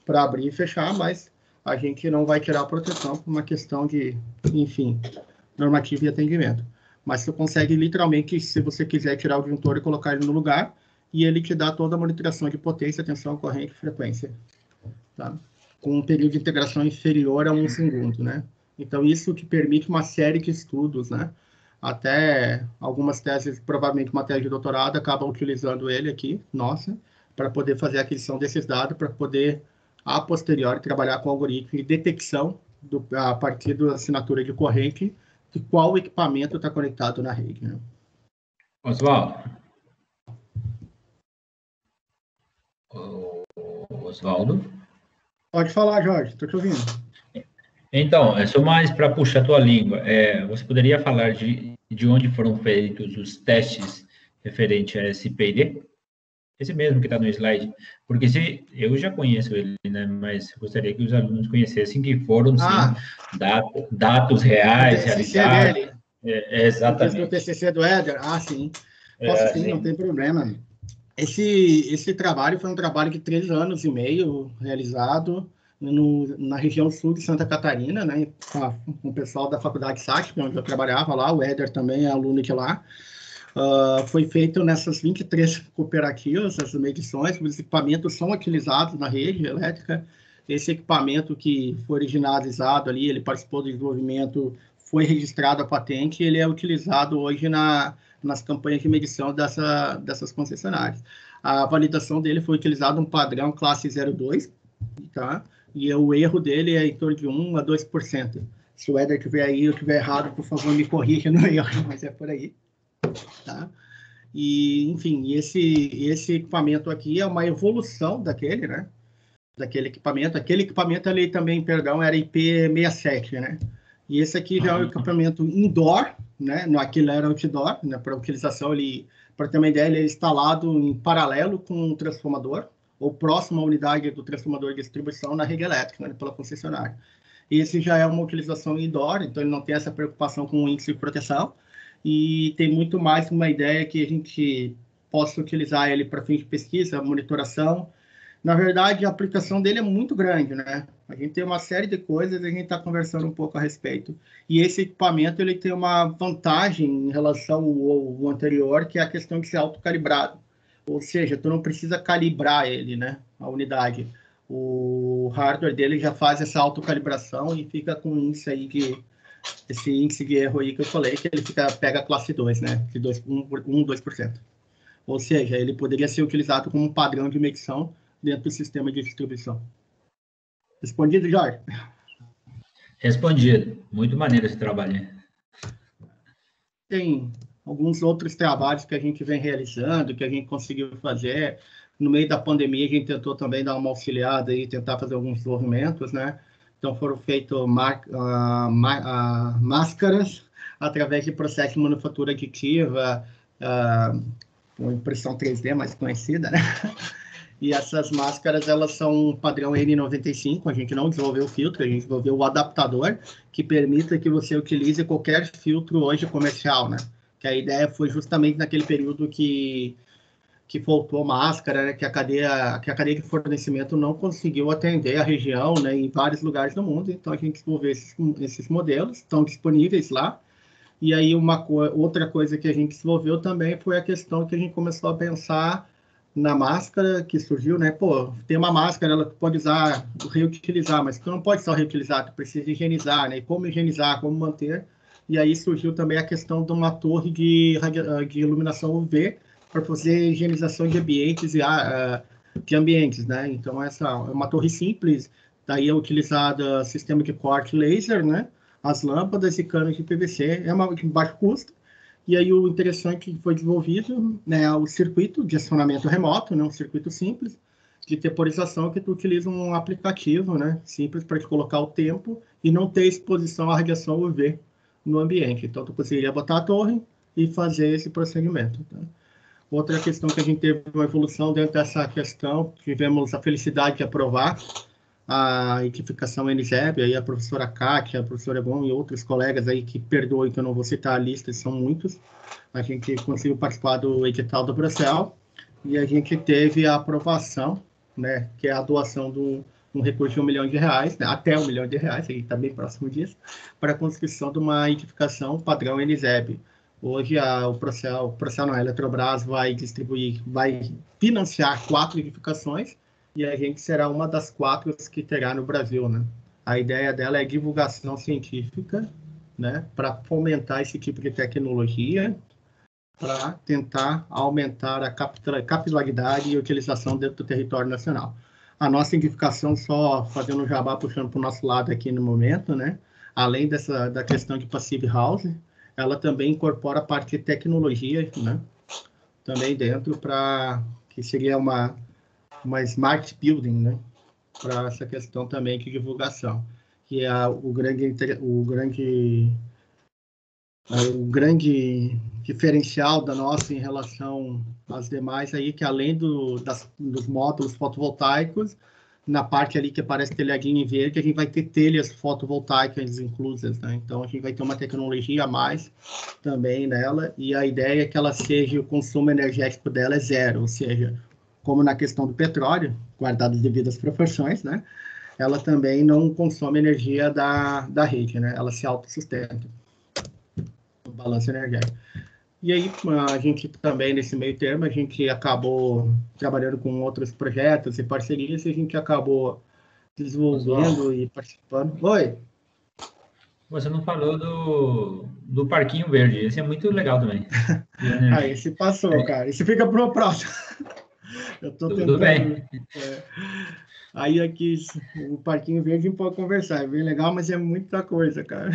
para abrir e fechar, mas a gente não vai tirar a proteção por uma questão de, enfim, normativo e atendimento. Mas tu consegue, literalmente, se você quiser tirar o disjuntor e colocar ele no lugar, e ele te dá toda a monitoração de potência, tensão, corrente e frequência, tá? Com um período de integração inferior a 1 segundo, né? Então, isso que permite uma série de estudos, né? Até algumas teses, provavelmente uma tese de doutorado, acabam utilizando ele aqui, nossa, para poder fazer a aquisição desses dados, para poder, a posteriori, trabalhar com algoritmo de detecção, a partir da assinatura de corrente, de qual equipamento está conectado na rede, né? Oswaldo? Pode falar, Jorge, estou te ouvindo. Então, é só mais para puxar a tua língua. Você poderia falar de onde foram feitos os testes referentes a esse PID? Esse mesmo que está no slide. Porque eu já conheço ele, né? Mas gostaria que os alunos conhecessem que foram, sim, dados reais, realizados. Exatamente. O TCC do Éder? Sim. Posso sim, não tem problema. Esse trabalho foi um trabalho de 3 anos e meio realizado na região sul de Santa Catarina, né, com o pessoal da Faculdade SACP, onde eu trabalhava lá, o Éder também é aluno de lá. Foi feito nessas 23 cooperativas, essas medições, os equipamentos são utilizados na rede elétrica. Esse equipamento que foi originalizado ali, ele participou do desenvolvimento, foi registrado a patente, ele é utilizado hoje nas campanhas de medição dessas concessionárias. A validação dele foi utilizado um padrão classe 02, tá? E o erro dele é em torno de 1 a 2%. Se o Éder estiver aí, eu estiver errado, por favor, me corrija no erro, mas é por aí, tá? E, enfim, esse equipamento aqui é uma evolução daquele, né? Daquele equipamento. Aquele equipamento ali também, perdão, era IP67, né? E esse aqui já é um equipamento indoor, né? Aquilo era outdoor, né? Para utilização, para ter uma ideia, ele é instalado em paralelo com um transformador, ou próximo à unidade do transformador de distribuição na rede elétrica, né? Pela concessionária. Esse já é uma utilização indoor, então ele não tem essa preocupação com o índice de proteção, e tem muito mais uma ideia que a gente possa utilizar ele para fins de pesquisa, monitoração, Na verdade, a aplicação dele é muito grande, né? A gente tem uma série de coisas e a gente está conversando um pouco a respeito. E esse equipamento ele tem uma vantagem em relação ao anterior, que é a questão de ser autocalibrado. Ou seja, tu não precisa calibrar ele, né? A unidade. O hardware dele já faz essa autocalibração e fica com esse índice de erro aí que eu falei, que ele pega a classe 2, né? De 2%. Ou seja, ele poderia ser utilizado como um padrão de medição dentro do sistema de distribuição. Respondido, Jorge? Respondido. Muito maneiro esse trabalho. Tem alguns outros trabalhos que a gente vem realizando, que a gente conseguiu fazer. No meio da pandemia, a gente tentou também dar uma auxiliada e tentar fazer alguns desenvolvimentos, né? Então, foram feitas máscaras através de processo de manufatura aditiva, com impressão 3D mais conhecida, né? E essas máscaras, elas são padrão N95, a gente não desenvolveu o filtro, a gente desenvolveu o adaptador, que permita que você utilize qualquer filtro hoje comercial, né? Que a ideia foi justamente naquele período que faltou máscara, né? que a cadeia de fornecimento não conseguiu atender a região, né? Em vários lugares do mundo, então a gente desenvolveu esses modelos, estão disponíveis lá. E aí, outra coisa que a gente desenvolveu também foi a questão que a gente começou a pensar na máscara que surgiu, né? Pô, tem uma máscara, ela pode usar, reutilizar, mas tu não pode só reutilizar, tu precisa higienizar, né? E como higienizar, como manter. E aí surgiu também a questão de uma torre de iluminação UV para fazer higienização de ambientes né? Então, essa é uma torre simples, daí é utilizada sistema de corte laser, né? As lâmpadas e canos de PVC, é de baixo custo. E aí o interessante que foi desenvolvido, né, o circuito de acionamento remoto, né, um circuito simples de temporização que tu utiliza um aplicativo, né, simples para te colocar o tempo e não ter exposição à radiação UV no ambiente. Então tu conseguiria botar a torre e fazer esse procedimento. Tá? Outra questão que a gente teve uma evolução dentro dessa questão, tivemos a felicidade de aprovar a edificação NZEB, aí a professora Kátia, a professora Gon e outros colegas aí que perdoem que eu não vou citar a lista, são muitos. A gente conseguiu participar do edital do Bracel e a gente teve a aprovação, né, que é a doação de um recurso de R$1 milhão, né, até R$1 milhão, a gente está bem próximo disso, para a construção de uma edificação padrão NZEB. Hoje o Procel não, a Eletrobras vai financiar 4 edificações, e a gente será uma das 4 que terá no Brasil, né? A ideia dela é divulgação científica, né? Para fomentar esse tipo de tecnologia, para tentar aumentar a capilaridade e utilização dentro do território nacional. A nossa edificação, só fazendo um jabá, puxando para o nosso lado aqui no momento, né? Além da questão de passive house, ela também incorpora a parte de tecnologia, né? Também dentro, que seria uma smart building, né? Para essa questão também de divulgação, que é o grande diferencial da nossa em relação às demais aí, que além dos módulos fotovoltaicos, na parte ali que aparece telhadinho em verde, a gente vai ter telhas fotovoltaicas inclusas, né? Então a gente vai ter uma tecnologia a mais também nela, e a ideia é que o consumo energético dela é zero, ou seja, como na questão do petróleo, guardado as devidas proporções, né? Ela também não consome energia da rede, né? Ela se autossustenta no balanço energético. E aí, a gente também, nesse meio termo, a gente acabou trabalhando com outros projetos e parcerias, e a gente acabou desenvolvendo e participando. Oi? Você não falou do Parquinho Verde, esse é muito legal também. Esse passou, cara. Esse fica para o próximo. Eu tô Tudo bem. Aí aqui, o Parquinho Verde pode conversar, é bem legal, mas é muita coisa, cara.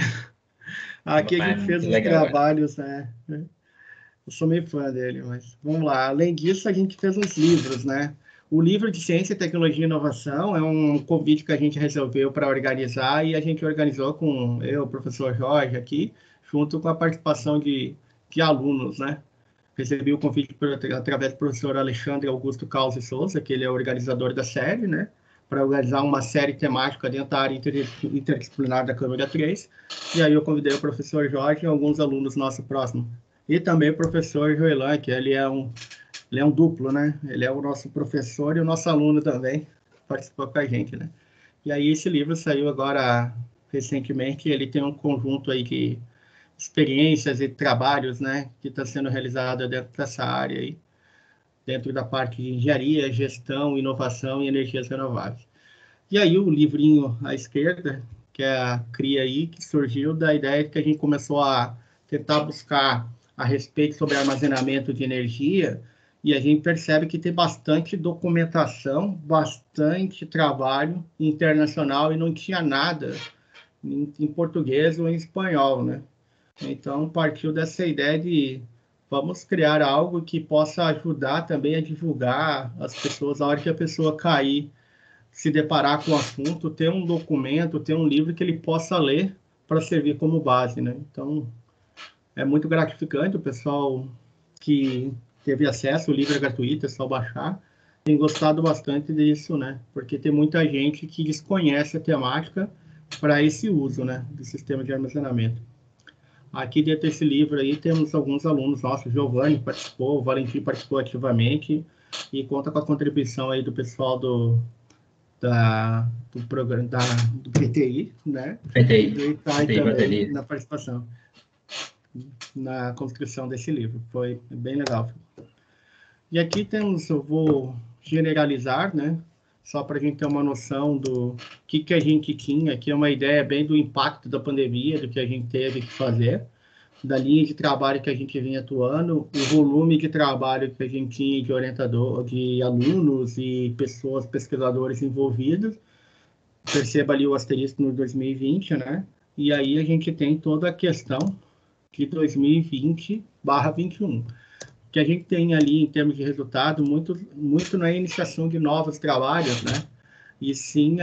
Aqui a gente fez uns trabalhos, né? Eu sou meio fã dele, mas vamos lá. Além disso, a gente fez uns livros, né? O livro de Ciência, Tecnologia e Inovação é um convite que a gente resolveu para organizar, e a gente organizou com o professor Jorge aqui, junto com a participação de alunos, né? Recebi o convite através do professor Alexandre Augusto Causi Souza, que ele é o organizador da série, né? Para organizar uma série temática dentro da área interdisciplinar da Câmara 3. E aí eu convidei o professor Jorge e alguns alunos nossos próximos. E também o professor Joelan, que ele é Ele é um duplo, né? Ele é o nosso professor e o nosso aluno também, participou com a gente, né? E aí esse livro saiu agora recentemente, ele tem um conjunto aí de experiências e trabalhos, né, que está sendo realizado dentro dessa área aí, dentro da parte de engenharia, gestão, inovação e energias renováveis. E aí o livrinho à esquerda, que é a CRIA aí, que surgiu da ideia que a gente começou a tentar buscar a respeito sobre armazenamento de energia, e a gente percebe que tem bastante documentação, bastante trabalho internacional, e não tinha nada em português ou em espanhol, né? Então, partiu dessa ideia de vamos criar algo que possa ajudar também a divulgar as pessoas, a hora que a pessoa cair, se deparar com o assunto, ter um documento, ter um livro que ele possa ler para servir como base, né? Então, é muito gratificante o pessoal que teve acesso, o livro é gratuito, é só baixar, tem gostado bastante disso, né? Porque tem muita gente que desconhece a temática para esse uso, né, do sistema de armazenamento. Aqui dentro desse livro aí temos alguns alunos nossos, o Giovanni participou, o Valentim participou ativamente, e conta com a contribuição aí do pessoal do programa do PTI, né? PTI, E do Itai PTI também bateria. na participação, na construção desse livro. Foi bem legal. E aqui temos, eu vou generalizar, né? Só para a gente ter uma noção do que a gente tinha. Aqui é uma ideia bem do impacto da pandemia, do que a gente teve que fazer, da linha de trabalho que a gente vinha atuando, o volume de trabalho que a gente tinha de orientador, de alunos e pessoas, pesquisadores envolvidos. Perceba ali o asterisco no 2020, né? E aí a gente tem toda a questão de 2020/21. Que a gente tem ali em termos de resultado, muito na iniciação de novos trabalhos, né? E sim,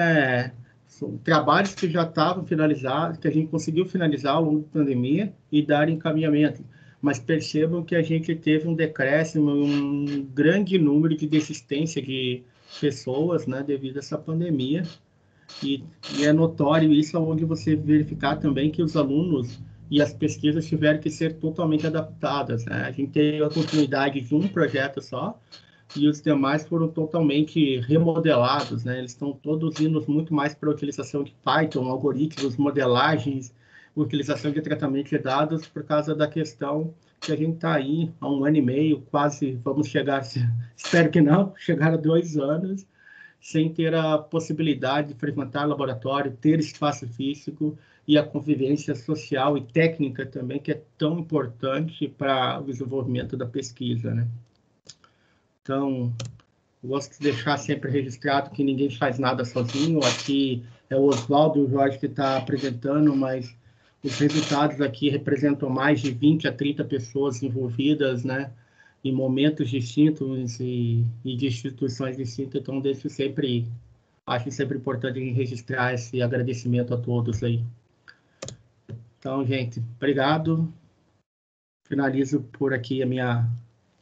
são trabalhos que já estavam finalizados, que a gente conseguiu finalizar ao longo da pandemia e dar encaminhamento. Mas percebam que a gente teve um decréscimo, um grande número de desistência de pessoas, né, devido a essa pandemia. E é notório isso, onde você verificar também que os alunos e as pesquisas tiveram que ser totalmente adaptadas, né? A gente teve a continuidade de um projeto só, e os demais foram totalmente remodelados, né? Eles estão todos indo muito mais para a utilização de Python, algoritmos, modelagens, utilização de tratamento de dados, por causa da questão que a gente está aí há 1 ano e meio, quase vamos chegar, espero que não, chegar a 2 anos, sem ter a possibilidade de frequentar laboratório, ter espaço físico e a convivência social e técnica também, que é tão importante para o desenvolvimento da pesquisa, né? Então, eu gosto de deixar sempre registrado que ninguém faz nada sozinho. Aqui é o Oswaldo e o Jorge que está apresentando, mas os resultados aqui representam mais de 20 a 30 pessoas envolvidas, né, em momentos distintos e de instituições distintas. Então, acho sempre importante registrar esse agradecimento a todos aí. Então, gente, obrigado. Finalizo por aqui a minha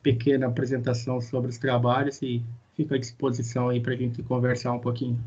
pequena apresentação sobre os trabalhos e fico à disposição aí para a gente conversar um pouquinho.